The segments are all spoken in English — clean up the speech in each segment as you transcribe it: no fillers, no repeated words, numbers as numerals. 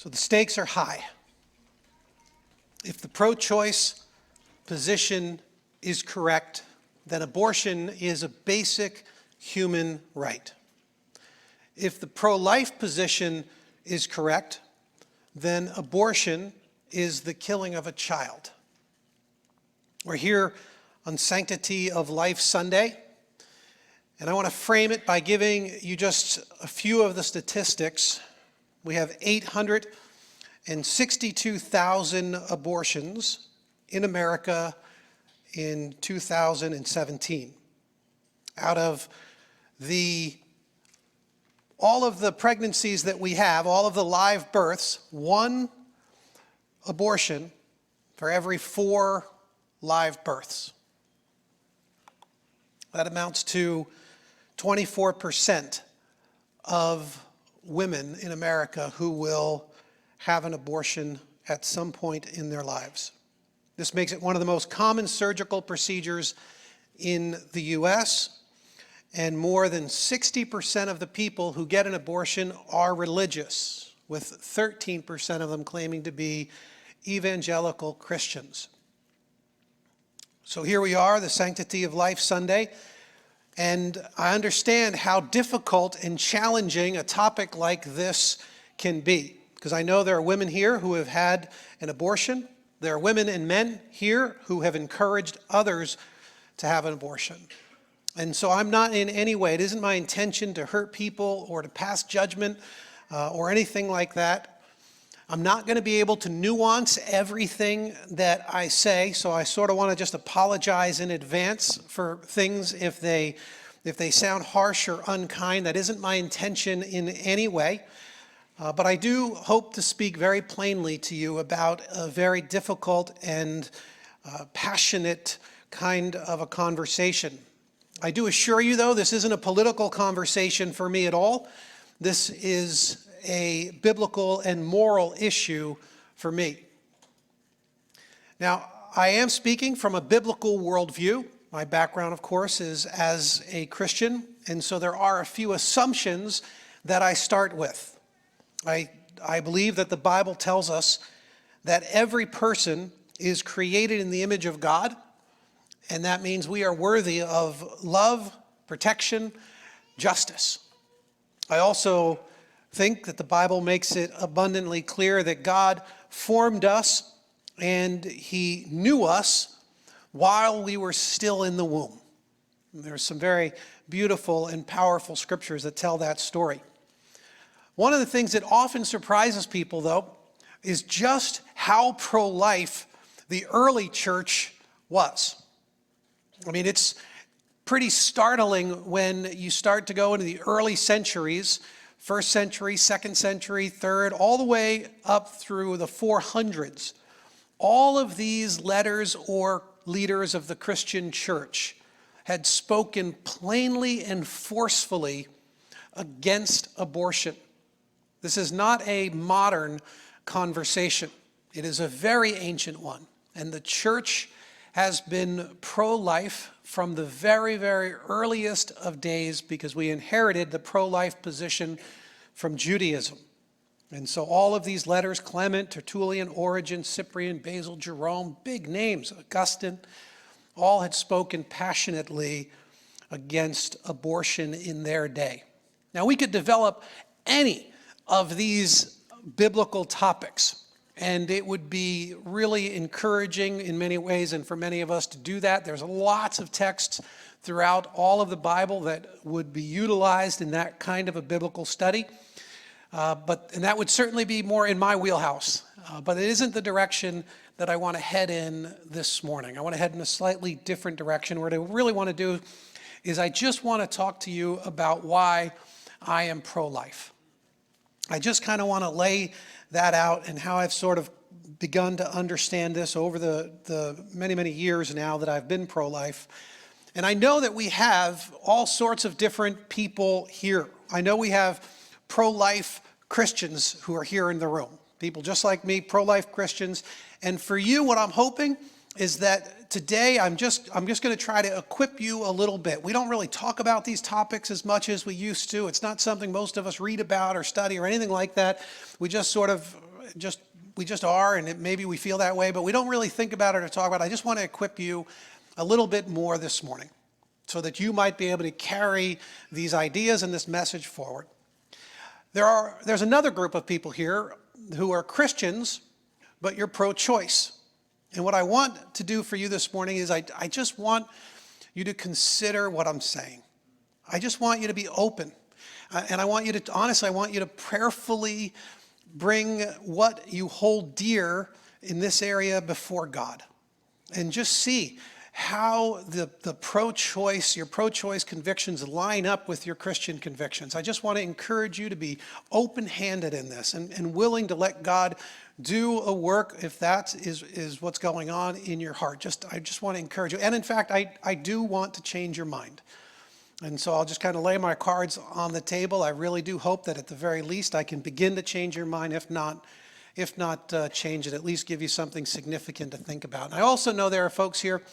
So the stakes are high. If the pro-choice position is correct, then abortion is a basic human right. If the pro-life position is correct, then abortion is the killing of a child. We're here on Sanctity of Life Sunday, and I want to frame it by giving you just a few of the statistics. We have 862,000 abortions in America in 2017. Out of all of the pregnancies that we have, all of the live births, one abortion for every 4 live births. That amounts to 24% of women in America who will have an abortion at some point in their lives. This makes it one of the most common surgical procedures in the U.S., and more than 60% of the people who get an abortion are religious, with 13% of them claiming to be evangelical Christians. So here we are, the Sanctity of Life Sunday, and I understand how difficult and challenging a topic like this can be, because I know there are women here who have had an abortion. There are women and men here who have encouraged others to have an abortion. And so I'm not in any way, it isn't my intention to hurt people or to pass judgment or anything like that. I'm not going to be able to nuance everything that I say, so I sort of want to just apologize in advance for things if they sound harsh or unkind. That isn't my intention in any way. But I do hope to speak very plainly to you about a very difficult and passionate kind of a conversation. I do assure you, though, this isn't a political conversation for me at all. This is a biblical and moral issue for me. Now, I am speaking from a biblical worldview. My background, of course, is as a Christian, and so there are a few assumptions that I start with. I believe that the Bible tells us that every person is created in the image of God, and that means we are worthy of love, protection, justice. I also think that the Bible makes it abundantly clear that God formed us and He knew us while we were still in the womb. There's some very beautiful and powerful scriptures that tell that story. One of the things that often surprises people, though, is just how pro-life the early church was. I mean, it's pretty startling when you start to go into the early centuries, 1st century, 2nd century, 3rd, all the way up through the 400s. All of these letters or leaders of the Christian church had spoken plainly and forcefully against abortion. This is not a modern conversation. It is a very ancient one. And the church has been pro-life from the very, very earliest of days because we inherited the pro-life position from Judaism. And so all of these letters, Clement, Tertullian, Origen, Cyprian, Basil, Jerome, big names, Augustine, all had spoken passionately against abortion in their day. Now we could develop any of these biblical topics, and it would be really encouraging in many ways and for many of us to do that. There's lots of texts throughout all of the Bible that would be utilized in that kind of a biblical study. And that would certainly be more in my wheelhouse. But it isn't the direction that I want to head in this morning. I want to head in a slightly different direction. What I really want to do is I just want to talk to you about why I am pro-life. I just kind of want to lay that out and how I've sort of begun to understand this over the many, many years now that I've been pro-life. And I know that we have all sorts of different people here. I know we have pro-life Christians who are here in the room. People just like me, pro-life Christians. And for you, what I'm hoping is that today I'm just going to try to equip you a little bit. We don't really talk about these topics as much as we used to. It's not something most of us read about or study or anything like that. We just sort of we just are, and maybe we feel that way, but we don't really think about it or talk about it. I just want to equip you a little bit more this morning so that you might be able to carry these ideas and this message forward. There's another group of people here who are Christians, but you're pro-choice. And what I want to do for you this morning is I just want you to consider what I'm saying. I just want you to be open. And I want you to prayerfully bring what you hold dear in this area before God. And just see how your pro-choice convictions line up with your Christian convictions. I just want to encourage you to be open-handed in this and willing to let God do a work if that is what's going on in your heart. I just want to encourage you. And in fact, I do want to change your mind. And so I'll just kind of lay my cards on the table. I really do hope that at the very least I can begin to change your mind. If not change it, at least give you something significant to think about. And I also know there are folks here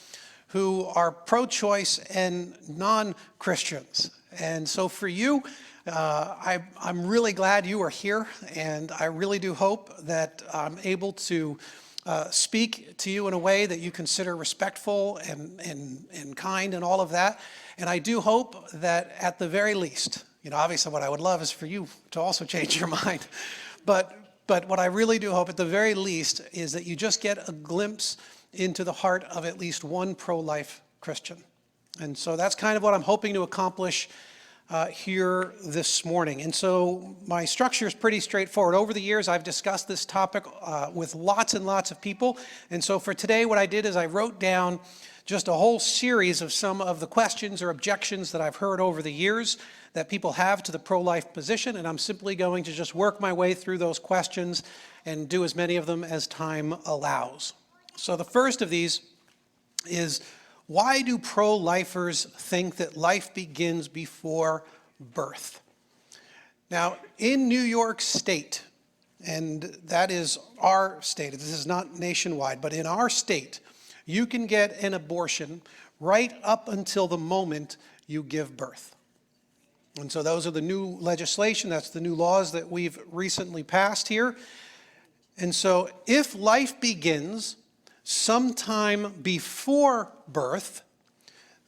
who are pro-choice and non-Christians. And so for you, I'm really glad you are here, and I really do hope that I'm able to speak to you in a way that you consider respectful and kind and all of that. And I do hope that at the very least, obviously what I would love is for you to also change your mind. But what I really do hope at the very least is that you just get a glimpse into the heart of at least one pro-life Christian. And so that's kind of what I'm hoping to accomplish here this morning. And so my structure is pretty straightforward. Over the years, I've discussed this topic with lots and lots of people. And so for today, what I did is I wrote down just a whole series of some of the questions or objections that I've heard over the years that people have to the pro-life position. And I'm simply going to just work my way through those questions and do as many of them as time allows. So the first of these is, why do pro-lifers think that life begins before birth? Now, in New York State, and that is our state, this is not nationwide, but in our state, you can get an abortion right up until the moment you give birth. And so those are the new legislation, that's the new laws that we've recently passed here. And so if life begins sometime before birth,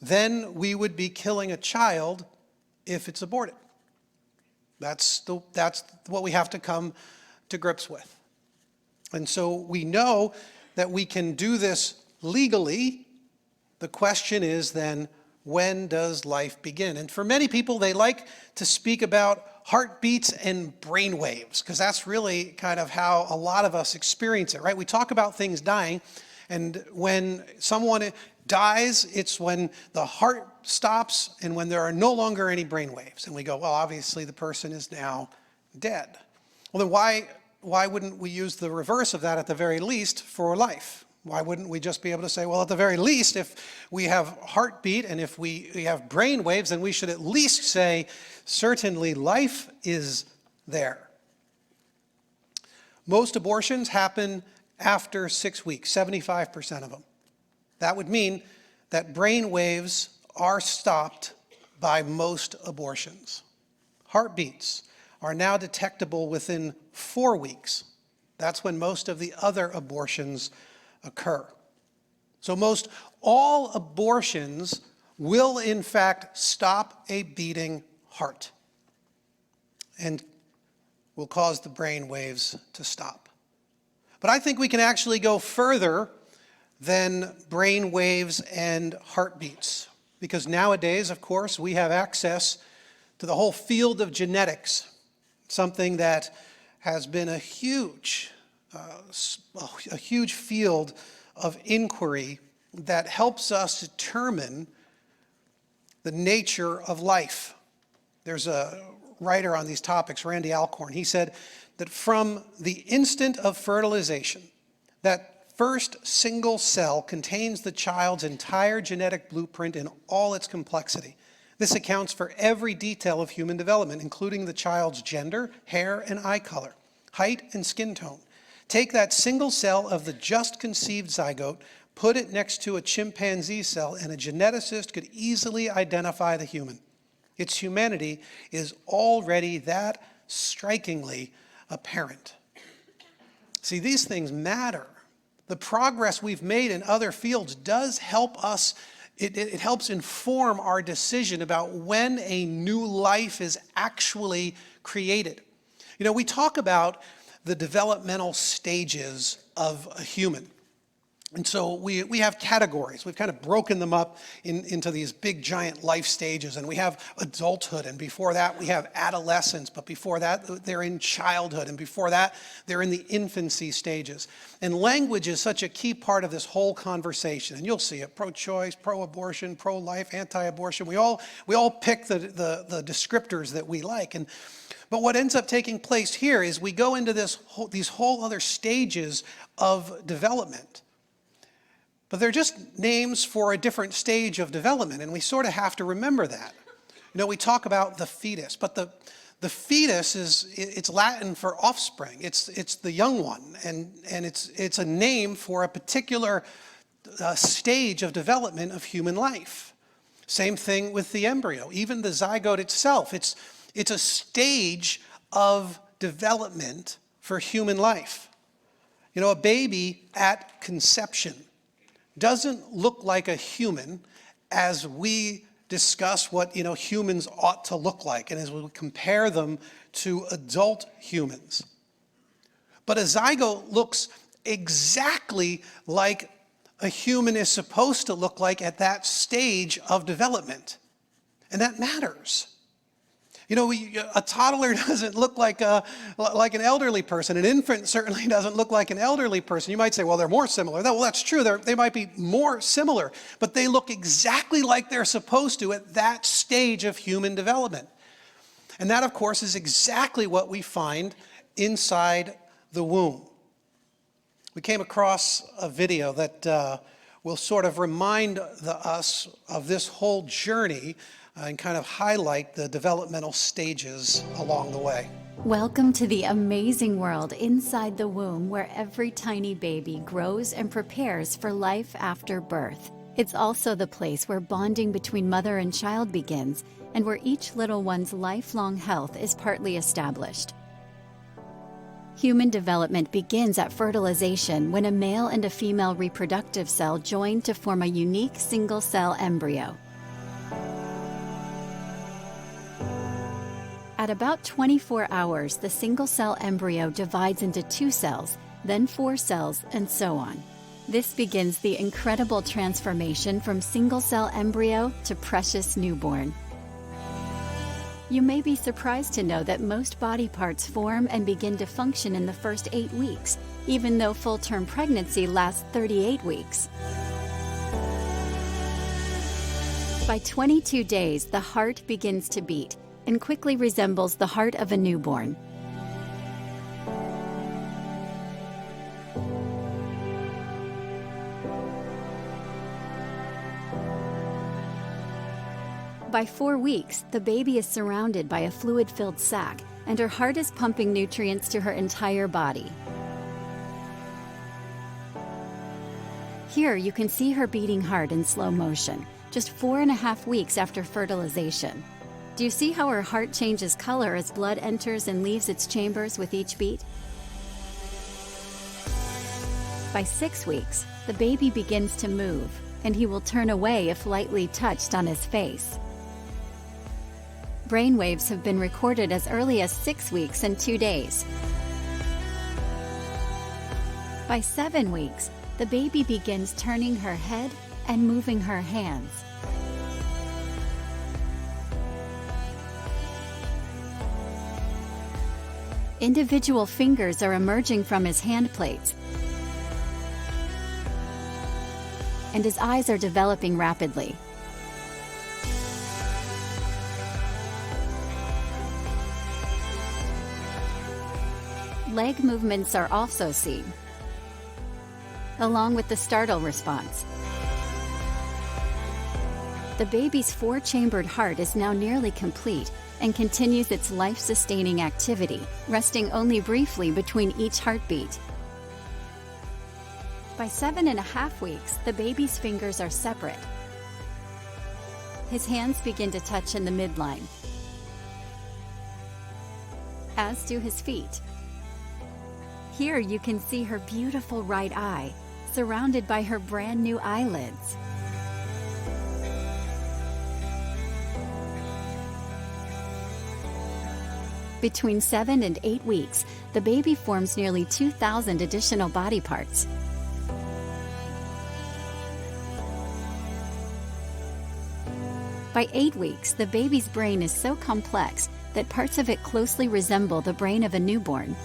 then we would be killing a child if it's aborted. That's what we have to come to grips with. And so we know that we can do this legally. The question is then, when does life begin? And for many people, they like to speak about heartbeats and brain waves, because that's really kind of how a lot of us experience it, right? We talk about things dying, and when someone dies, it's when the heart stops and when there are no longer any brain waves. And we go, well, obviously the person is now dead. Well, then why wouldn't we use the reverse of that at the very least for life? Why wouldn't we just be able to say, well, at the very least, if we have heartbeat and if we have brain waves, then we should at least say, certainly life is there. Most abortions happen after 6 weeks, 75% of them. That would mean that brain waves are stopped by most abortions. Heartbeats are now detectable within 4 weeks. That's when most of the other abortions occur. So most all abortions will in fact stop a beating heart and will cause the brain waves to stop. But I think we can actually go further than brain waves and heartbeats, because nowadays, of course, we have access to the whole field of genetics, something that has been a huge field of inquiry that helps us determine the nature of life. There's a writer on these topics, Randy Alcorn. He said that from the instant of fertilization, that first single cell contains the child's entire genetic blueprint in all its complexity. This accounts for every detail of human development, including the child's gender, hair and eye color, height and skin tone. Take that single cell of the just conceived zygote, put it next to a chimpanzee cell, and a geneticist could easily identify the human. Its humanity is already that strikingly apparent. See, these things matter. The progress we've made in other fields does help us. It helps inform our decision about when a new life is actually created. You know, we talk about the developmental stages of a human. And so we have categories. We've kind of broken them up into these big, giant life stages. And we have adulthood. And before that, we have adolescence. But before that, they're in childhood. And before that, they're in the infancy stages. And language is such a key part of this whole conversation. And you'll see it: pro-choice, pro-abortion, pro-life, anti-abortion. We all pick the descriptors that we like. But what ends up taking place here is we go into these whole other stages of development. But they're just names for a different stage of development, and we sort of have to remember that. You know, we talk about the fetus, but the fetus it's Latin for offspring. It's the young one, and it's a name for a particular stage of development of human life. Same thing with the embryo, even the zygote itself. It's a stage of development for human life. You know, a baby at conception doesn't look like a human as we discuss what, you know, humans ought to look like, and as we compare them to adult humans. But a zygote looks exactly like a human is supposed to look like at that stage of development. And that matters. You know, a toddler doesn't look like an elderly person. An infant certainly doesn't look like an elderly person. You might say, well, they're more similar. Well, that's true. They might be more similar, but they look exactly like they're supposed to at that stage of human development. And that, of course, is exactly what we find inside the womb. We came across a video that will sort of remind us of this whole journey and kind of highlight the developmental stages along the way. Welcome to the amazing world inside the womb, where every tiny baby grows and prepares for life after birth. It's also the place where bonding between mother and child begins, and where each little one's lifelong health is partly established. Human development begins at fertilization, when a male and a female reproductive cell join to form a unique single-cell embryo. At about 24 hours, the single-cell embryo divides into 2 cells, then 4 cells, and so on. This begins the incredible transformation from single-cell embryo to precious newborn. You may be surprised to know that most body parts form and begin to function in the first 8 weeks, even though full-term pregnancy lasts 38 weeks. By 22 days, the heart begins to beat and quickly resembles the heart of a newborn. By 4 weeks, the baby is surrounded by a fluid-filled sac, and her heart is pumping nutrients to her entire body. Here you can see her beating heart in slow motion, just 4.5 weeks after fertilization. Do you see how her heart changes color as blood enters and leaves its chambers with each beat? By 6 weeks, the baby begins to move, and he will turn away if lightly touched on his face. Brainwaves have been recorded as early as 6 weeks and 2 days. By 7 weeks, the baby begins turning her head and moving her hands. Individual fingers are emerging from his hand plates, and his eyes are developing rapidly. Leg movements are also seen, along with the startle response. The baby's 4-chambered heart is now nearly complete and continues its life-sustaining activity, resting only briefly between each heartbeat. By 7.5 weeks, the baby's fingers are separate. His hands begin to touch in the midline, as do his feet. Here you can see her beautiful right eye, surrounded by her brand new eyelids. Between 7 and 8 weeks, the baby forms nearly 2,000 additional body parts. By 8 weeks, the baby's brain is so complex that parts of it closely resemble the brain of a newborn.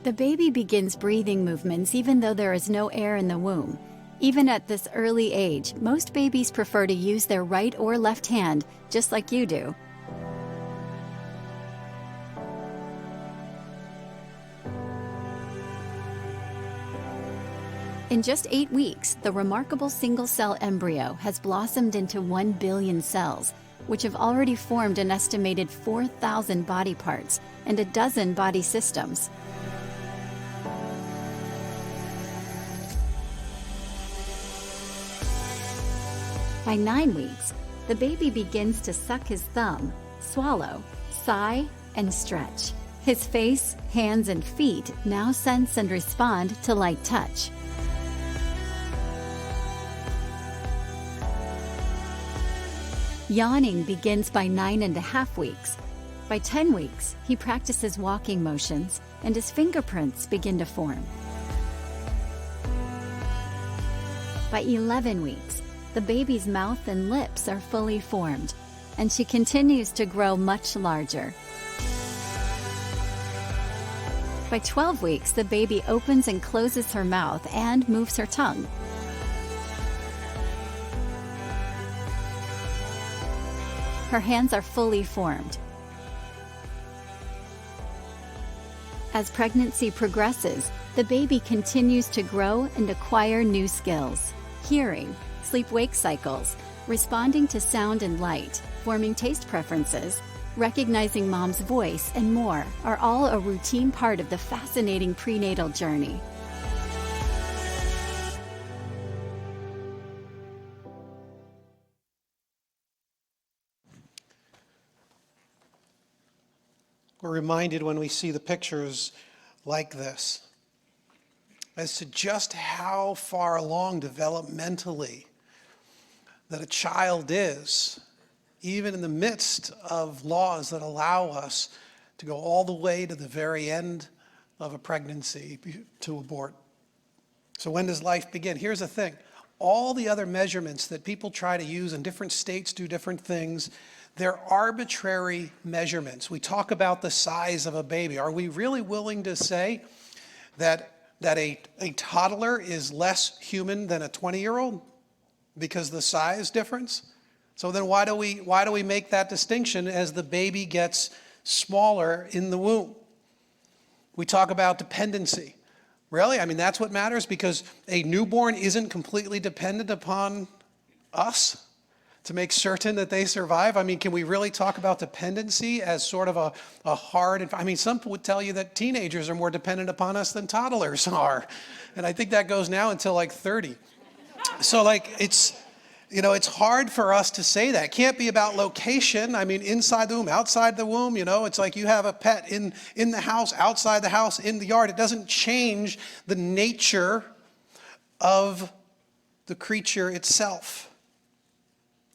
The baby begins breathing movements even though there is no air in the womb. Even at this early age, most babies prefer to use their right or left hand, just like you do. In just 8 weeks, the remarkable single-cell embryo has blossomed into 1 billion cells, which have already formed an estimated 4,000 body parts and a dozen body systems. By 9 weeks, the baby begins to suck his thumb, swallow, sigh, and stretch. His face, hands, and feet now sense and respond to light touch. Yawning begins by 9.5 weeks. By 10 weeks, he practices walking motions, and his fingerprints begin to form. By 11 weeks, the baby's mouth and lips are fully formed, and she continues to grow much larger. By 12 weeks, the baby opens and closes her mouth and moves her tongue. Her hands are fully formed. As pregnancy progresses, the baby continues to grow and acquire new skills: hearing, sleep-wake cycles, responding to sound and light, forming taste preferences, recognizing mom's voice, and more are all a routine part of the fascinating prenatal journey. We're reminded when we see the pictures like this as to just how far along developmentally that a child is, even in the midst of laws that allow us to go all the way to the very end of a pregnancy to abort. So when does life begin? Here's the thing. All the other measurements that people try to use in different states do different things. They're arbitrary measurements. We talk about the size of a baby. Are we really willing to say that a toddler is less human than a 20-year-old because the size difference? So then why do we make that distinction as the baby gets smaller in the womb? We talk about dependency. Really? I mean, that's what matters, because a newborn isn't completely dependent upon us to make certain that they survive. I mean, can we really talk about dependency as sort of a hard, I mean, some would tell you that teenagers are more dependent upon us than toddlers are. And I think that goes now until like 30. So like, it's hard for us to say that. It can't be about location. I mean, inside the womb, outside the womb, it's like you have a pet in the house, outside the house, in the yard. It doesn't change the nature of the creature itself.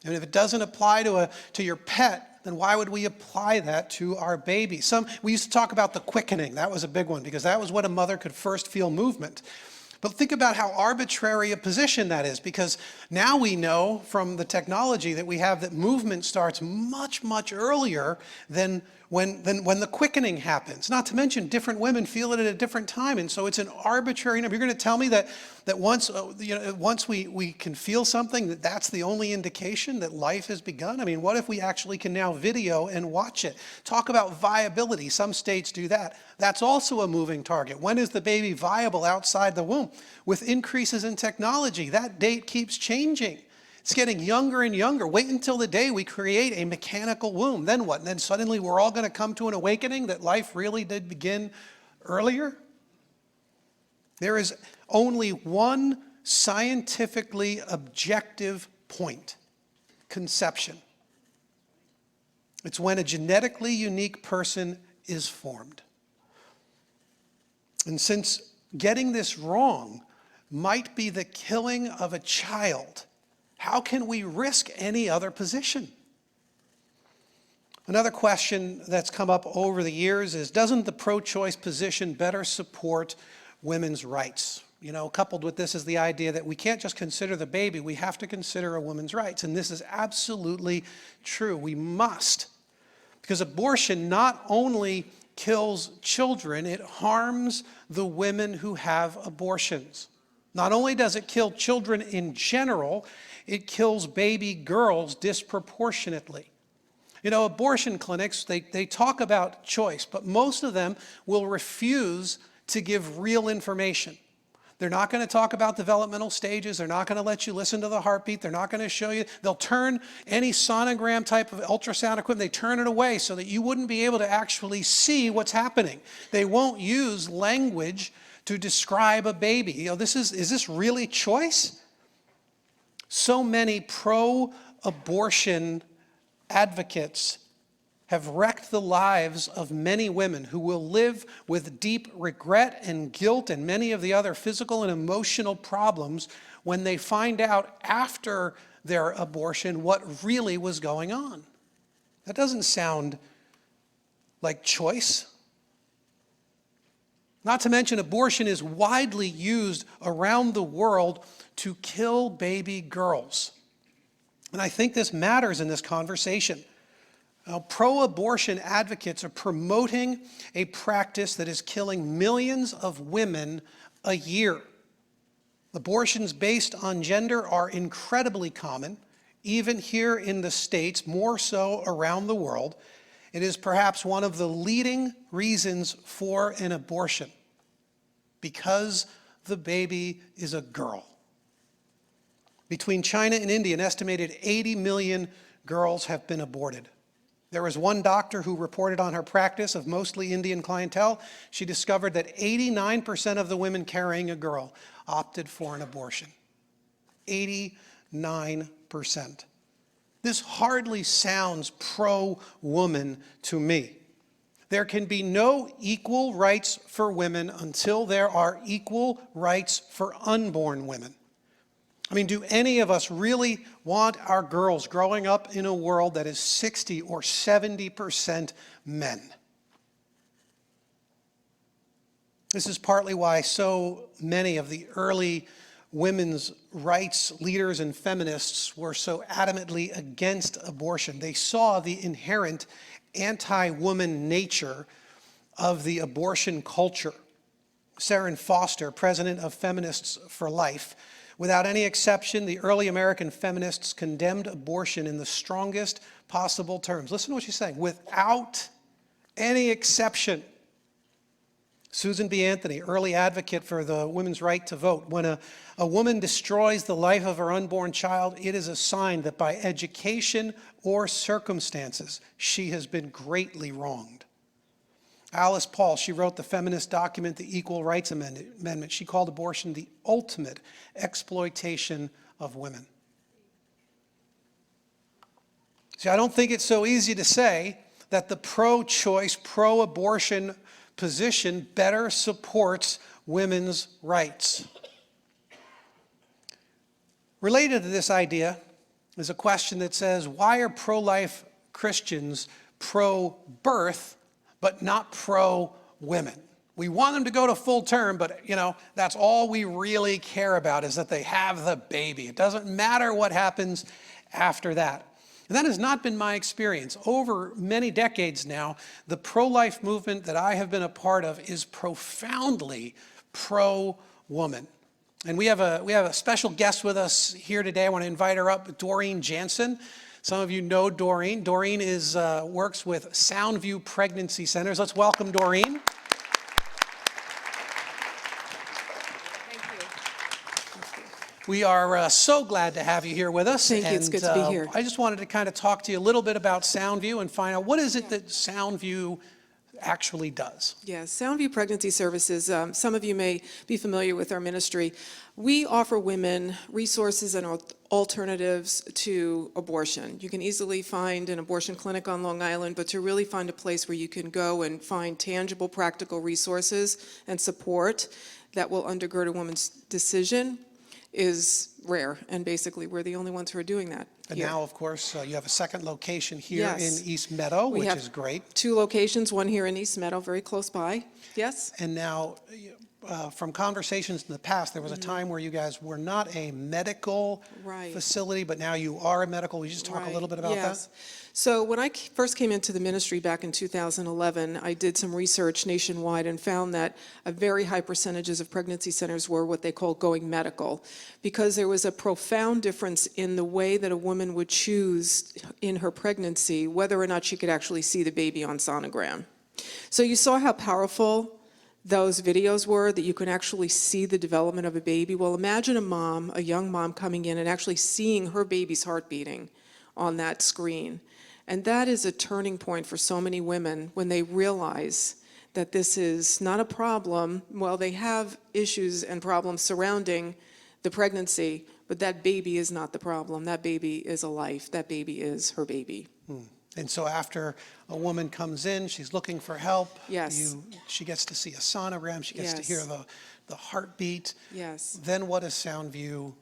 And if it doesn't apply to your pet, then why would we apply that to our baby? We used to talk about the quickening. That was a big one, because that was when a mother could first feel movement. But think about how arbitrary a position that is, because now we know from the technology that we have that movement starts much, much earlier than when the quickening happens. Not to mention, different women feel it at a different time, and so it's an arbitrary number. You're going to tell me that once we can feel something, that's the only indication that life has begun? I mean, what if we actually can now video and watch it? Talk about viability. Some states do that. That's also a moving target. When is the baby viable outside the womb? With increases in technology, that date keeps changing. It's getting younger and younger. Wait until the day we create a mechanical womb. Then what? And then suddenly we're all going to come to an awakening that life really did begin earlier? There is only one scientifically objective point: conception. It's when a genetically unique person is formed. And since getting this wrong might be the killing of a child, how can we risk any other position? Another question that's come up over the years is, doesn't the pro-choice position better support women's rights? Coupled with this is the idea that we can't just consider the baby, we have to consider a woman's rights. And this is absolutely true. We must. Because abortion not only kills children, it harms the women who have abortions. Not only does it kill children in general, it kills baby girls disproportionately. Abortion clinics, they talk about choice, but most of them will refuse to give real information. They're not going to talk about developmental stages. They're not going to let you listen to the heartbeat. They're not going to show you. They'll turn any sonogram type of ultrasound equipment, they turn it away so that you wouldn't be able to actually see what's happening. They won't use language to describe a baby. Is this really choice? So many pro-abortion advocates have wrecked the lives of many women who will live with deep regret and guilt and many of the other physical and emotional problems when they find out after their abortion what really was going on. That doesn't sound like choice. Not to mention, abortion is widely used around the world to kill baby girls. And I think this matters in this conversation. Pro-abortion advocates are promoting a practice that is killing millions of women a year. Abortions based on gender are incredibly common, even here in the States, more so around the world. It is perhaps one of the leading reasons for an abortion, because the baby is a girl. Between China and India, an estimated 80 million girls have been aborted. There was one doctor who reported on her practice of mostly Indian clientele. She discovered that 89% of the women carrying a girl opted for an abortion. 89%. This hardly sounds pro-woman to me. There can be no equal rights for women until there are equal rights for unborn women. Do any of us really want our girls growing up in a world that is 60 or 70% men? This is partly why so many of the early women's rights leaders and feminists were so adamantly against abortion. They saw the inherent anti-woman nature of the abortion culture. Sarah Foster, president of Feminists for Life, without any exception, the early American feminists condemned abortion in the strongest possible terms. Listen to what she's saying. Without any exception. Susan B. Anthony, early advocate for the women's right to vote. When a woman destroys the life of her unborn child, it is a sign that by education or circumstances, she has been greatly wronged. Alice Paul, she wrote the feminist document, the Equal Rights Amendment. She called abortion the ultimate exploitation of women. See, I don't think it's so easy to say that the pro-choice, pro-abortion position better supports women's rights. Related to this idea is a question that says, why are pro-life Christians pro-birth but not pro-women? We want them to go to full term, but that's all we really care about, is that they have the baby. It doesn't matter what happens after that. And that has not been my experience. Over many decades now, the pro-life movement that I have been a part of is profoundly pro-woman. And we have a special guest with us here today. I want to invite her up, Doreen Jansen. Some of you know Doreen. Doreen works with Soundview Pregnancy Centers. Let's welcome Doreen. Thank you. We are so glad to have you here with us. Thank you. It's good to be here. I just wanted to kind of talk to you a little bit about Soundview and find out, what is it that Soundview actually does. Yes, Soundview Pregnancy Services, some of you may be familiar with our ministry. We offer women resources and alternatives to abortion. You can easily find an abortion clinic on Long Island, but to really find a place where you can go and find tangible, practical resources and support that will undergird a woman's decision is rare, and basically we're the only ones who are doing that And here. now, of course, you have a second location here Yes. in East Meadow, We which have is great. 2 locations, one here in East Meadow, very close by. Yes? And now, from conversations in the past, there was a time where you guys were not a medical Right. facility, but now you are a medical. Will you just talk a little bit about Yes. that? So when I first came into the ministry back in 2011, I did some research nationwide and found that a very high percentages of pregnancy centers were what they call going medical, because there was a profound difference in the way that a woman would choose in her pregnancy whether or not she could actually see the baby on sonogram. So you saw how powerful those videos were, that you can actually see the development of a baby. Well, imagine a mom, a young mom coming in and actually seeing her baby's heart beating on that screen. And that is a turning point for so many women when they realize that this is not a problem. Well, they have issues and problems surrounding the pregnancy, but that baby is not the problem. That baby is a life. That baby is her baby. And so after a woman comes in, she's looking for help. Yes. She gets to see a sonogram. She gets to hear Yes. the heartbeat. Yes. Then what does Soundview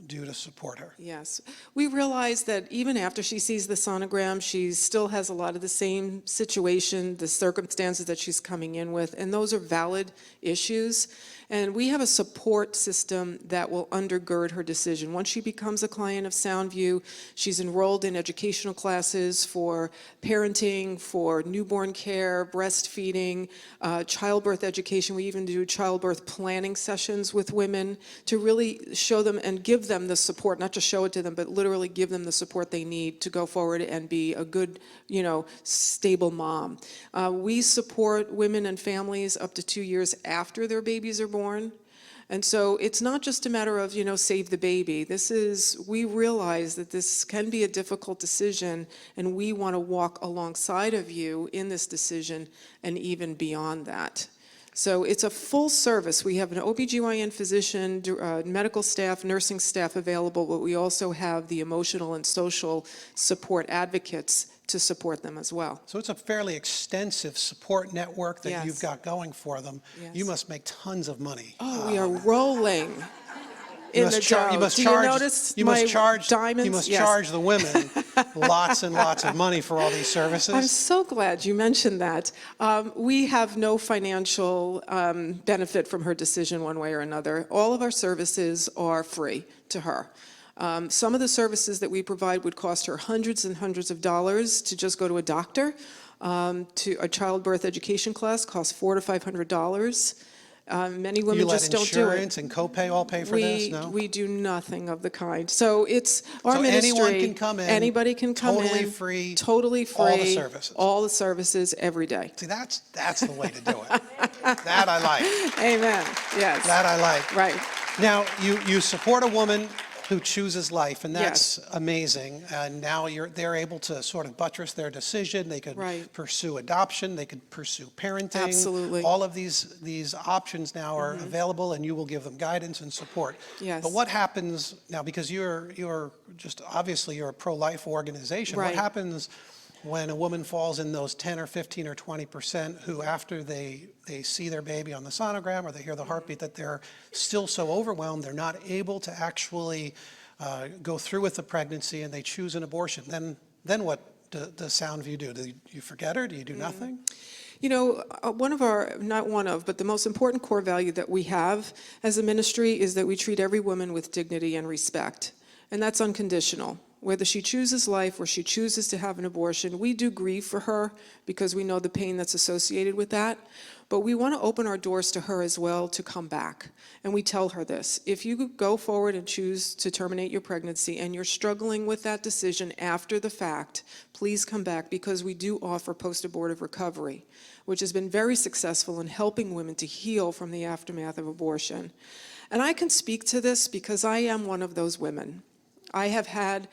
do to support her? Yes. We realize that even after she sees the sonogram, she still has a lot of the same situation, the circumstances that she's coming in with, and those are valid issues. And we have a support system that will undergird her decision. Once she becomes a client of Soundview, she's enrolled in educational classes for parenting, for newborn care, breastfeeding, childbirth education. We even do childbirth planning sessions with women to really show them and give them the support, not just show it to them, but literally give them the support they need to go forward and be a good, stable mom. We support women and families up to 2 years after their babies are born. And so it's not just a matter of, save the baby. We realize that this can be a difficult decision, and we want to walk alongside of you in this decision and even beyond that. So it's a full service. We have an OBGYN physician, medical staff, nursing staff available, but we also have the emotional and social support advocates to support them as well. So it's a fairly extensive support network that Yes. you've got going for them. Yes. You must make tons of money. Oh, we are rolling in the dough. You must Do charge, you notice you my must charge, diamonds? you must Yes. charge the women lots and lots of money for all these services. I'm so glad you mentioned that. We have no financial benefit from her decision one way or another. All of our services are free to her. Some of the services that we provide would cost her hundreds and hundreds of dollars to just go to a doctor. To a childbirth education class costs $400 to $500. Many women just don't do it. You let insurance and copay all pay for this? No? We do nothing of the kind. So it's our So ministry. anyone can come in, Anybody can come totally in. free, Totally free. all the services. All the services every day. See, that's the way to do it. That I like. Amen. Yes. That I like. Right. Now, you support a woman who chooses life, and that's Yes. amazing. And now they're able to sort of buttress their decision. They could Right. pursue adoption. They could pursue parenting. Absolutely. All of these options now are available, and you will give them guidance and support. Yes. But what happens now? Because you're just obviously you're a pro-life organization. Right. What happens when a woman falls in those 10 or 15 or 20% who, after they see their baby on the sonogram or they hear the heartbeat, that they're still so overwhelmed they're not able to actually go through with the pregnancy and they choose an abortion? Then what does Soundview do? Do you forget her? Do you do nothing? But the most important core value that we have as a ministry is that we treat every woman with dignity and respect. And that's unconditional. Whether she chooses life or she chooses to have an abortion, we do grieve for her because we know the pain that's associated with that. But we want to open our doors to her as well to come back. And we tell her this: if you go forward and choose to terminate your pregnancy and you're struggling with that decision after the fact, please come back, because we do offer post-abortive recovery, which has been very successful in helping women to heal from the aftermath of abortion. And I can speak to this because I am one of those women. I have had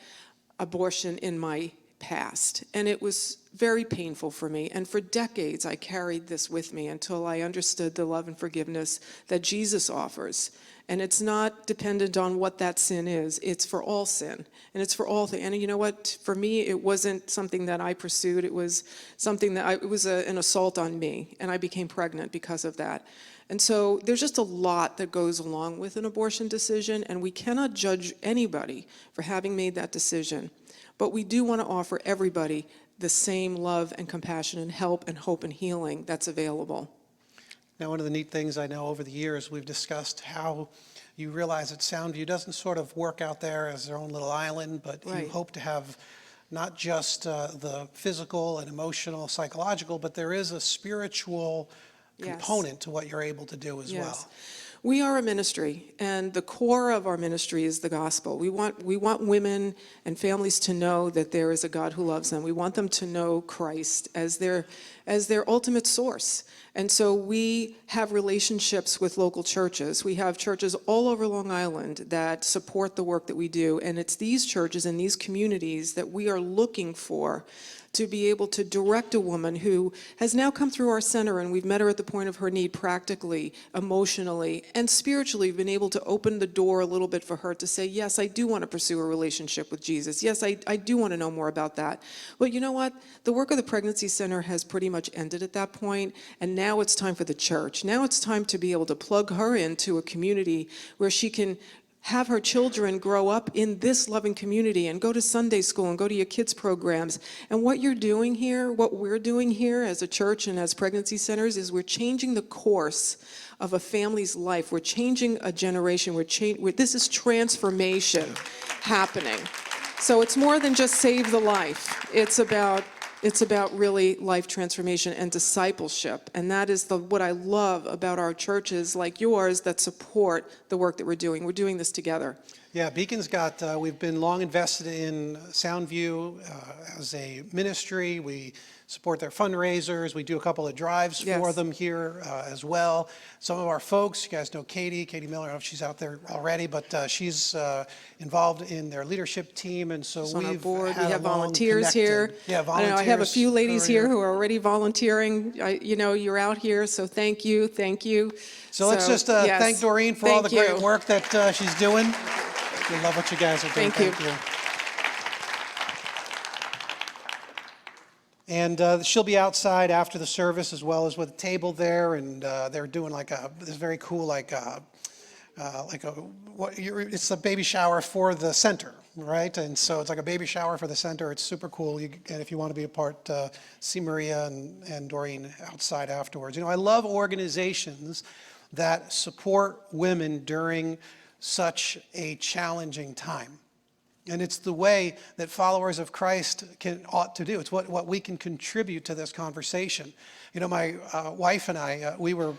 abortion in my passed. And it was very painful for me. And for decades, I carried this with me until I understood the love and forgiveness that Jesus offers. And it's not dependent on what that sin is. It's for all sin. And it's for all things. And you know what? For me, it wasn't something that I pursued. It was something that it was an assault on me. And I became pregnant because of that. And so there's just a lot that goes along with an abortion decision. And we cannot judge anybody for having made that decision. But we do want to offer everybody the same love and compassion and help and hope and healing that's available. Now, one of the neat things I know over the years, we've discussed how you realize that Soundview doesn't sort of work out there as their own little island, but Right. you hope to have not just the physical and emotional, psychological, but there is a spiritual Yes. component to what you're able to do as well. We are a ministry, and the core of our ministry is the gospel. We want women and families to know that there is a God who loves them. We want them to know Christ as their ultimate source. And so we have relationships with local churches. We have churches all over Long Island that support the work that we do, and it's these churches and these communities that we are looking for to be able to direct a woman who has now come through our center, and we've met her at the point of her need practically, emotionally, and spiritually. We've been able to open the door a little bit for her to say, yes, I do want to pursue a relationship with Jesus. Yes, I do want to know more about that. But you know what? The work of the Pregnancy Center has pretty much ended at that point, and now it's time for the church. Now it's time to be able to plug her into a community where she can have her children grow up in this loving community and go to Sunday school and go to your kids' programs. And what you're doing here, what we're doing here as a church and as pregnancy centers, is we're changing the course of a family's life. We're changing a generation. This is transformation happening. So it's more than just save the life. It's about really life transformation and discipleship. And that is what I love about our churches like yours that support the work that we're doing. We're doing this together. Yeah, Beacon's got, we've been long invested in Soundview as a ministry. We support their fundraisers. We do a couple of drives for Yes. them here as well. Some of our folks, you guys know Katie Miller, I don't know if she's out there already, but she's involved in their leadership team. And so She's on our we've board. had We have a long volunteers here. Yeah, I volunteers. know I have a few ladies who are here who are already volunteering. You're out here, so thank you. So let's just yes. thank Doreen for all the Thank great you. work that she's doing. We love what you guys are doing. Thank you. And she'll be outside after the service as well as with a table there, and they're doing this very cool it's a baby shower for the center, right? And so it's like a baby shower for the center. It's super cool. And if you want to be a part, see Maria and Doreen outside afterwards. I love organizations that support women during such a challenging time. And it's the way that followers of Christ ought to do. It's what we can contribute to this conversation. My wife and I, we were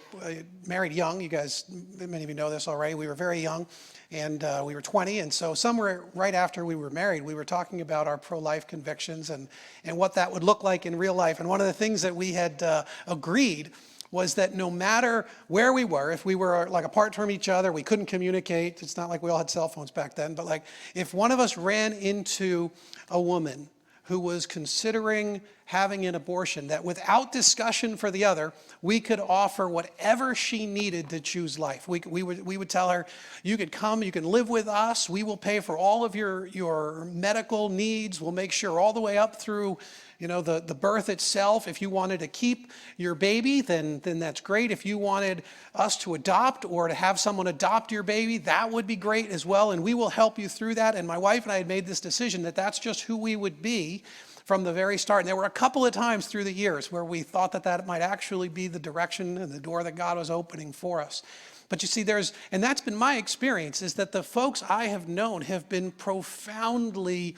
married young. You guys, many of you know this already. We were very young, and we were 20. And so somewhere right after we were married, we were talking about our pro-life convictions and what that would look like in real life. And one of the things that we had agreed was that no matter where we were, if we were apart from each other, we couldn't communicate. It's not like we all had cell phones back then, but if one of us ran into a woman who was considering having an abortion, that without discussion for the other, we could offer whatever she needed to choose life. We would tell her, you could come, you can live with us, we will pay for all of your medical needs, we'll make sure all the way up through the birth itself. If you wanted to keep your baby, then that's great. If you wanted us to adopt or to have someone adopt your baby, that would be great as well, and we will help you through that. And my wife and I had made this decision that that's just who we would be from the very start. And there were a couple of times through the years where we thought that might actually be the direction and the door that God was opening for us. But you see, and that's been my experience, is that the folks I have known have been profoundly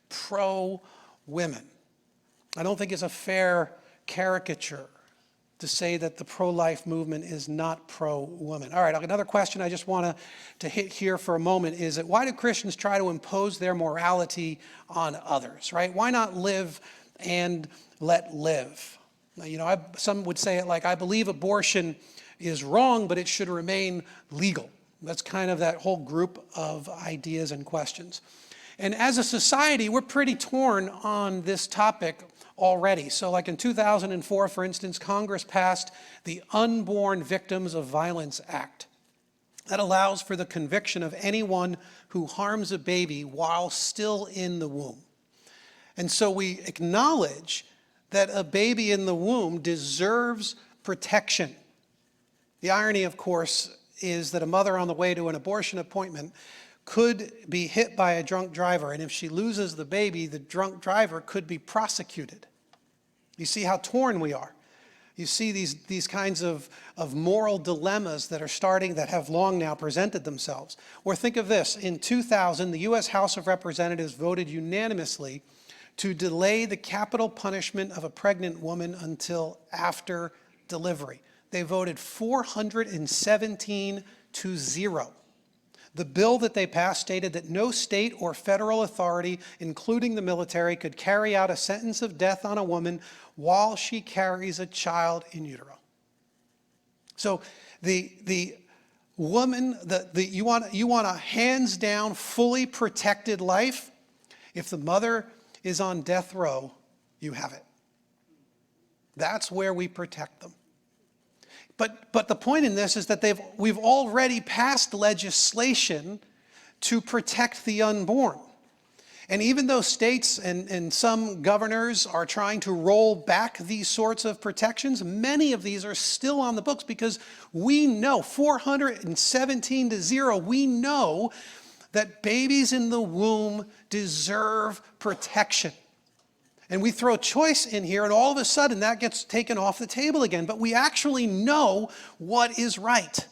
pro-women. I don't think it's a fair caricature to say that the pro-life movement is not pro-woman. All right, another question I just want to hit here for a moment is that why do Christians try to impose their morality on others, right? Why not live and let live? Some would say it like, I believe abortion is wrong, but it should remain legal. That's kind of that whole group of ideas and questions. And as a society, we're pretty torn on this topic already. So like in 2004, for instance, Congress passed the Unborn Victims of Violence Act. That allows for the conviction of anyone who harms a baby while still in the womb. And so we acknowledge that a baby in the womb deserves protection. The irony, of course, is that a mother on the way to an abortion appointment could be hit by a drunk driver, and if she loses the baby, the drunk driver could be prosecuted. You see how torn we are. You see these kinds of moral dilemmas that are starting, that have long now presented themselves. Or think of this, in 2000, the US House of Representatives voted unanimously to delay the capital punishment of a pregnant woman until after delivery. They voted 417 to 0. The bill that they passed stated that no state or federal authority, including the military, could carry out a sentence of death on a woman while she carries a child in utero. So the woman, you want a hands down, fully protected life. If the mother is on death row, you have it. That's where we protect them. But the point in this is that we've already passed legislation to protect the unborn. And even though states and some governors are trying to roll back these sorts of protections, many of these are still on the books because we know, 417 to 0, we know that babies in the womb deserve protection. And we throw choice in here, and all of a sudden that gets taken off the table again. But we actually know what is right.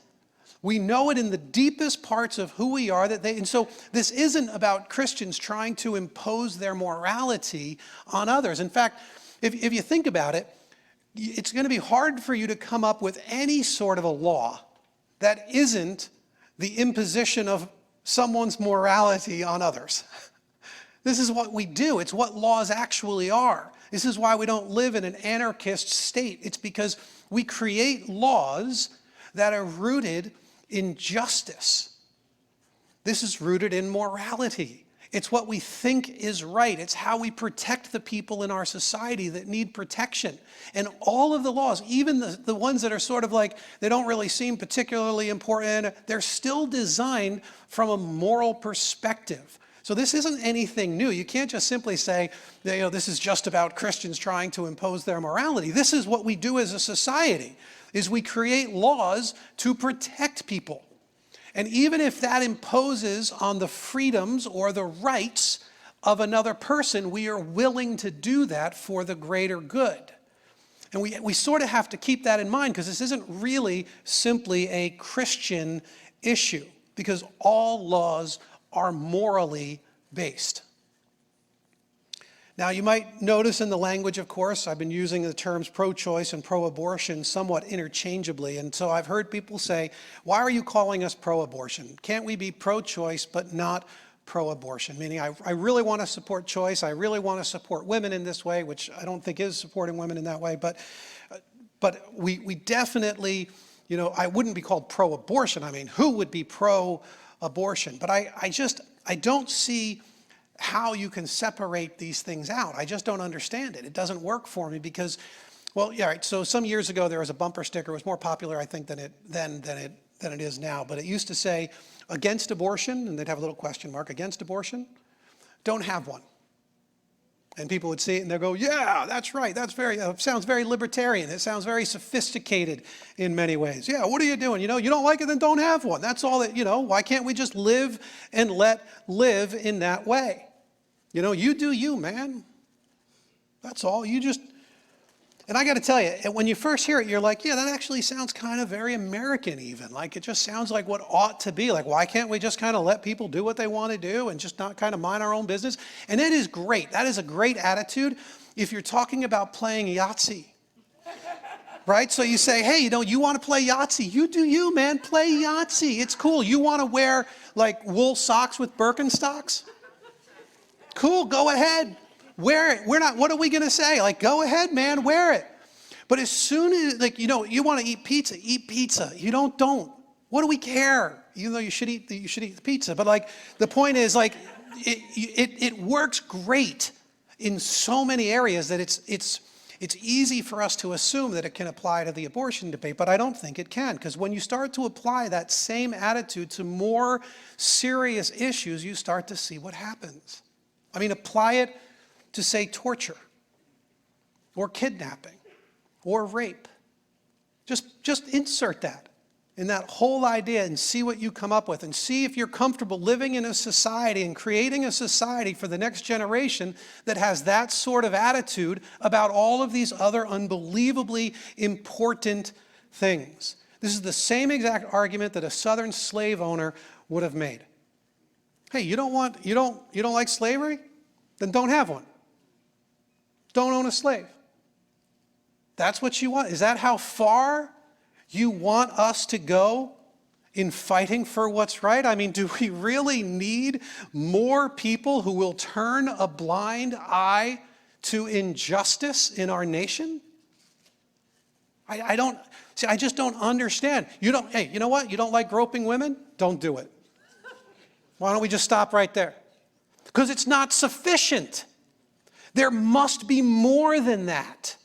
We know it in the deepest parts of who we are. And so this isn't about Christians trying to impose their morality on others. In fact, if you think about it, it's going to be hard for you to come up with any sort of a law that isn't the imposition of someone's morality on others. This is what we do. It's what laws actually are. This is why we don't live in an anarchist state. It's because we create laws that are rooted in justice. This is rooted in morality. It's what we think is right. It's how we protect the people in our society that need protection. And all of the laws, even the ones that are sort of like, they don't really seem particularly important, they're still designed from a moral perspective. So this isn't anything new. You can't just simply say, this is just about Christians trying to impose their morality. This is what we do as a society, is we create laws to protect people. And even if that imposes on the freedoms or the rights of another person, we are willing to do that for the greater good. And we sort of have to keep that in mind, because this isn't really simply a Christian issue, because all laws are morally based. Now, you might notice in the language, of course, I've been using the terms pro-choice and pro-abortion somewhat interchangeably. And so I've heard people say, why are you calling us pro-abortion? Can't we be pro-choice but not pro-abortion? Meaning, I really want to support choice. I really want to support women in this way, which I don't think is supporting women in that way. But we definitely, I wouldn't be called pro-abortion. I mean, who would be pro-abortion? But I don't see how you can separate these things out. I just don't understand it. It doesn't work for me because, well, yeah, right. So some years ago there was a bumper sticker. It was more popular, I think, than it is now. But it used to say, against abortion, and they'd have a little question mark, against abortion, don't have one. And people would see it and they'd go, yeah, that's right. That's sounds very libertarian. It sounds very sophisticated in many ways. Yeah, what are you doing? You don't like it, then don't have one. That's all that, why can't we just live and let live in that way? You do you, man. That's all. And I got to tell you, when you first hear it, you're like, yeah, that actually sounds kind of very American even. Like, it just sounds like what ought to be. Like, why can't we just kind of let people do what they want to do and just not kind of mind our own business? And it is great. That is a great attitude if you're talking about playing Yahtzee. Right? So you say, hey, you want to play Yahtzee? You do you, man. Play Yahtzee. It's cool. You want to wear, like, wool socks with Birkenstocks? Cool, go ahead. Wear it. What are we going to say? Like, go ahead, man, wear it. But as soon as, you want to eat pizza, eat pizza. You don't. What do we care? Even though you should eat the pizza. But like, the point is, like, it works great in so many areas that it's easy for us to assume that it can apply to the abortion debate, but I don't think it can, because when you start to apply that same attitude to more serious issues, you start to see what happens. I mean, apply it to, say, torture, or kidnapping, or rape. Just insert that in that whole idea and see what you come up with, and see if you're comfortable living in a society and creating a society for the next generation that has that sort of attitude about all of these other unbelievably important things. This is the same exact argument that a Southern slave owner would have made. Hey, you don't like slavery? Then don't have one. Don't own a slave. That's what you want? Is that how far you want us to go in fighting for what's right? I mean, do we really need more people who will turn a blind eye to injustice in our nation? I just don't understand. Hey, you know what? You don't like groping women? Don't do it. Why don't we just stop right there? Because it's not sufficient. There must be more than that.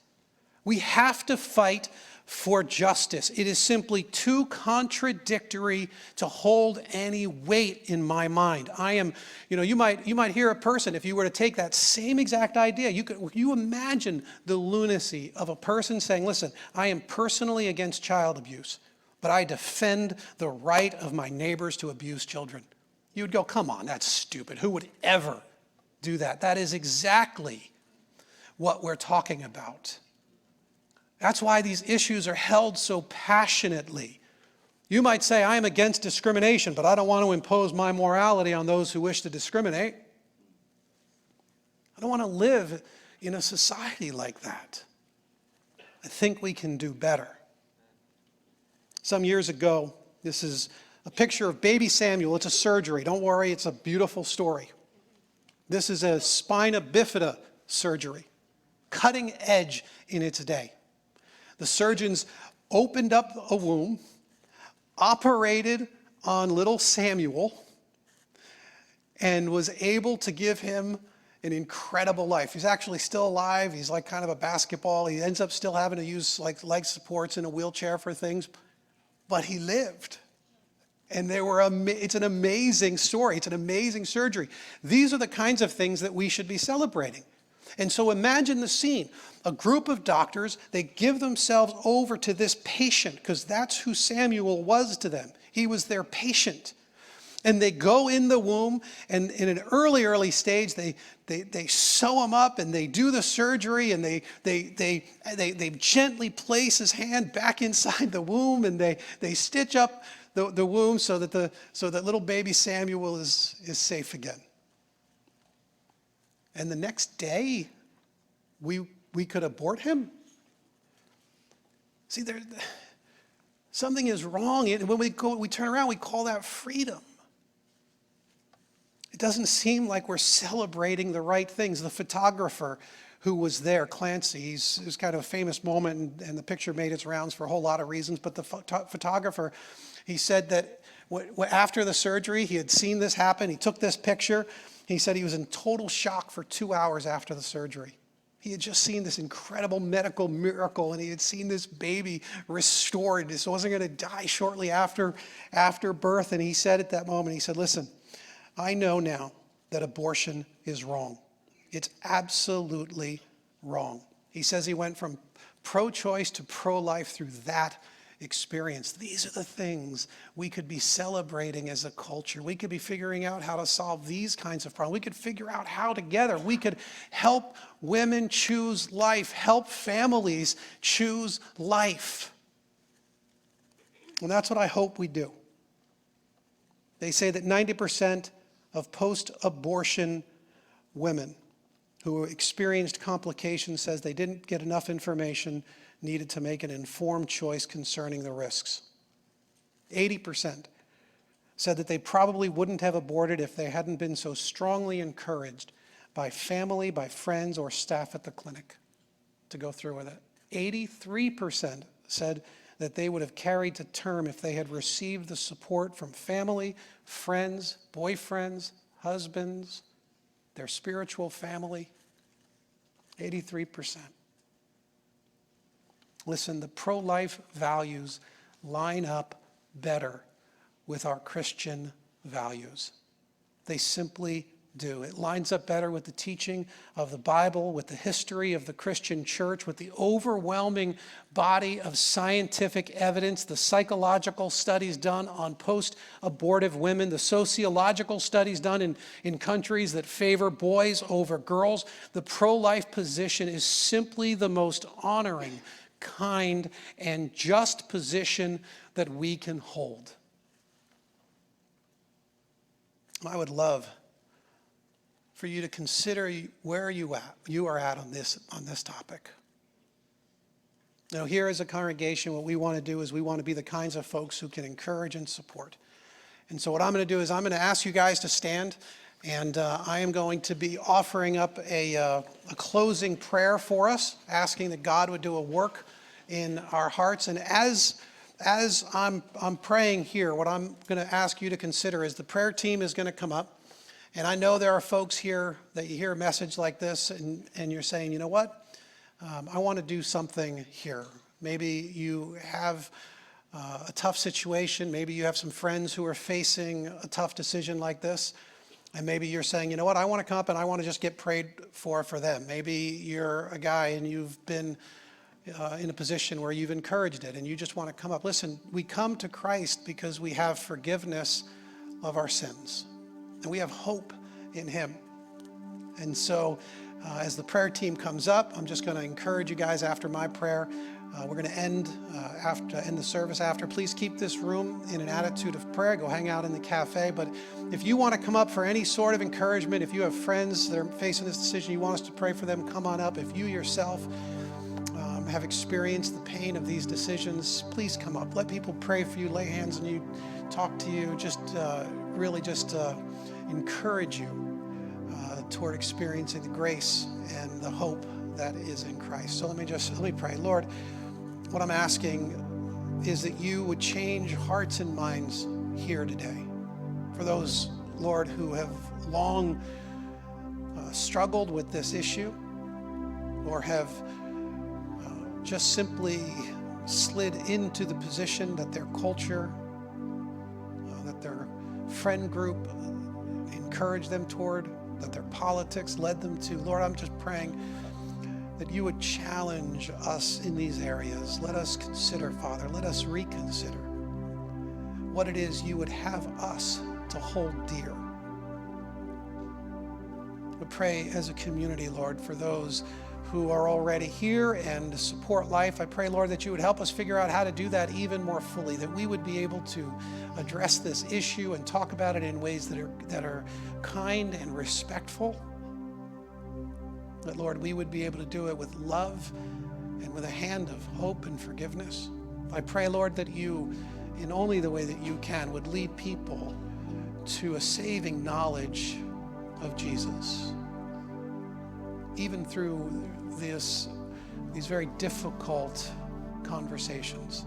We have to fight for justice. It is simply too contradictory to hold any weight in my mind. You might hear a person, if you were to take that same exact idea, you imagine the lunacy of a person saying, listen, I am personally against child abuse, but I defend the right of my neighbors to abuse children. You would go, come on, that's stupid. Who would ever do that? That is exactly what we're talking about. That's why these issues are held so passionately. You might say, I am against discrimination, but I don't want to impose my morality on those who wish to discriminate. I don't want to live in a society like that. I think we can do better. Some years ago, this is a picture of baby Samuel. It's a surgery. Don't worry, it's a beautiful story. This is a spina bifida surgery, cutting edge in its day. The surgeons opened up a womb, operated on little Samuel, and was able to give him an incredible life. He's actually still alive. He's like kind of a basketball. He ends up still having to use like leg supports in a wheelchair for things, but he lived. And it's an amazing story. It's an amazing surgery. These are the kinds of things that we should be celebrating. And so imagine the scene. A group of doctors, they give themselves over to this patient, because that's who Samuel was to them. He was their patient. And they go in the womb, and in an early stage, they sew him up, and they do the surgery, and they gently place his hand back inside the womb, and they stitch up the womb so that little baby Samuel is safe again. And the next day, we could abort him. See, something is wrong. When we turn around, we call that freedom. It doesn't seem like we're celebrating the right things. The photographer who was there, Clancy, it was kind of a famous moment, and the picture made its rounds for a whole lot of reasons, but the photographer, he said that after the surgery, he had seen this happen. He took this picture. He said he was in total shock for 2 hours after the surgery. He had just seen this incredible medical miracle, and he had seen this baby restored. This wasn't going to die shortly after birth. And he said at that moment, he said, listen, I know now that abortion is wrong. It's absolutely wrong. He says he went from pro-choice to pro-life through that experience. These are the things we could be celebrating as a culture. We could be figuring out how to solve these kinds of problems. We could figure out how together we could help women choose life, help families choose life. And that's what I hope we do. They say that 90% of post-abortion women who experienced complications says they didn't get enough information needed to make an informed choice concerning the risks. 80% said that they probably wouldn't have aborted if they hadn't been so strongly encouraged by family, by friends, or staff at the clinic to go through with it. 83% said that they would have carried to term if they had received the support from family, friends, boyfriends, husbands, their spiritual family. 83%. Listen, the pro-life values line up better with our Christian values. They simply do. It lines up better with the teaching of the Bible, with the history of the Christian church, with the overwhelming body of scientific evidence, the psychological studies done on post-abortive women, the sociological studies done in countries that favor boys over girls. The pro-life position is simply the most honoring, kind, and just position that we can hold. I would love for you to consider where you are at on this topic. Now, here as a congregation, what we want to do is we want to be the kinds of folks who can encourage and support. And so what I'm going to do is I'm going to ask you guys to stand, and I am going to be offering up a closing prayer for us, asking that God would do a work in our hearts. And as I'm praying here, what I'm going to ask you to consider is the prayer team is going to come up. And I know there are folks here that you hear a message like this and you're saying, you know what, I want to do something here. Maybe you have a tough situation. Maybe you have some friends who are facing a tough decision like this. And maybe you're saying, you know what, I want to come up and I want to just get prayed for them. Maybe you're a guy and you've been in a position where you've encouraged it and you just want to come up. Listen, we come to Christ because we have forgiveness of our sins. And we have hope in him. And so as the prayer team comes up, I'm just going to encourage you guys after my prayer. We're going to end the service after. Please keep this room in an attitude of prayer. Go hang out in the cafe. But if you want to come up for any sort of encouragement, if you have friends that are facing this decision, you want us to pray for them, come on up. If you yourself have experienced the pain of these decisions, please come up. Let people pray for you, lay hands on you, talk to you, just encourage you toward experiencing the grace and the hope that is in Christ. So let me pray. Lord, what I'm asking is that you would change hearts and minds here today. For those, Lord, who have long struggled with this issue or have just simply slid into the position that their culture, that their friend group encouraged them toward, that their politics led them to. Lord, I'm just praying that you would challenge us in these areas. Let us consider, Father, let us reconsider what it is you would have us to hold dear. We pray as a community, Lord, for those who are already here and support life. I pray, Lord, that you would help us figure out how to do that even more fully, that we would be able to address this issue and talk about it in ways that are kind and respectful. That, Lord, we would be able to do it with love and with a hand of hope and forgiveness. I pray, Lord, that you, in only the way that you can, would lead people to a saving knowledge of Jesus, even through these very difficult conversations.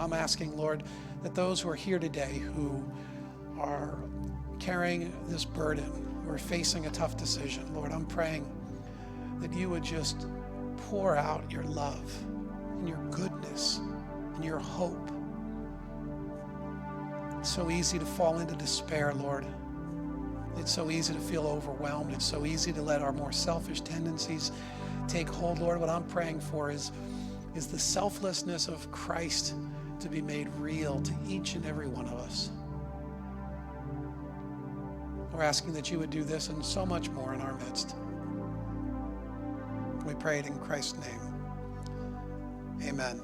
I'm asking, Lord, that those who are here today who are carrying this burden, who are facing a tough decision, Lord, I'm praying that you would just pour out your love and your goodness and your hope. It's so easy to fall into despair, Lord. It's so easy to feel overwhelmed. It's so easy to let our more selfish tendencies take hold. Lord, what I'm praying for is the selflessness of Christ to be made real to each and every one of us. We're asking that you would do this and so much more in our midst. We pray it in Christ's name. Amen.